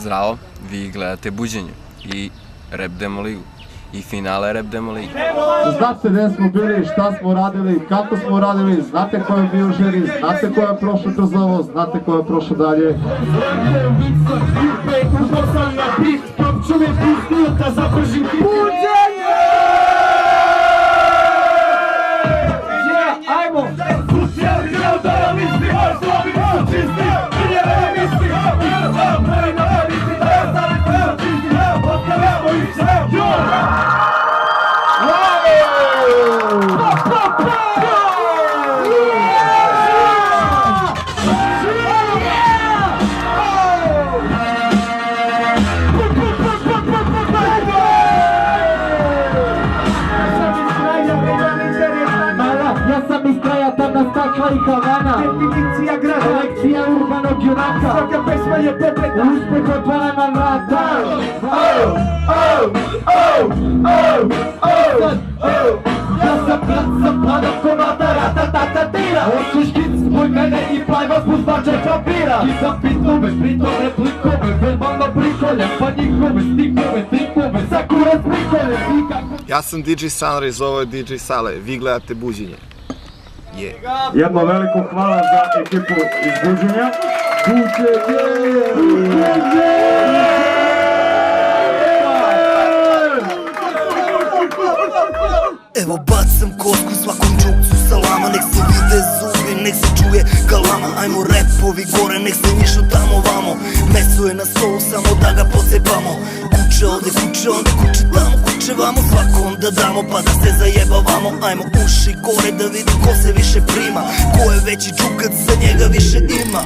Zdravo, vi gledate Buđenje i Rap Demo ligu i finale Rap Demo lige. Znate gdje smo bili, šta smo radili, kako smo radili, znate ko je bio žiri, znate ko je prošao kroz ovo, znate ko je prošao dalje. Stakla i Havana, definicija grada, lekcija urbanog junaka, svaka pesma je popreta, uspeh otvara nam vrata. Ja sam brat sa planom komada, ratatatatira, hoćeš hit, spoj mene i plajva spuzbače papira. Kisam pitove, pritove, replikove, verbalno prikolje, pa njihove stikove, trikove, za kurac prikole. Ja sam DJ Sunrise, ovo je DJ Sale, vi gledate Buđenje. Jedno veliko hvala za ekipu iz Buđenja. Evo bacam kosku svakom džukcu salama, nek se vide zubi, nek se čuje galama. Ajmo repovi gore, nek se njišu tamo vamo. Meso je na stolu, samo da ga posepamo. Kuće ovde, kuće tamo, kuće vamo. Svakom da damo pa da se zajebavamo. Ajmo uši gore da vidi ko se više prima, ko je veći džukac, za njega više ima.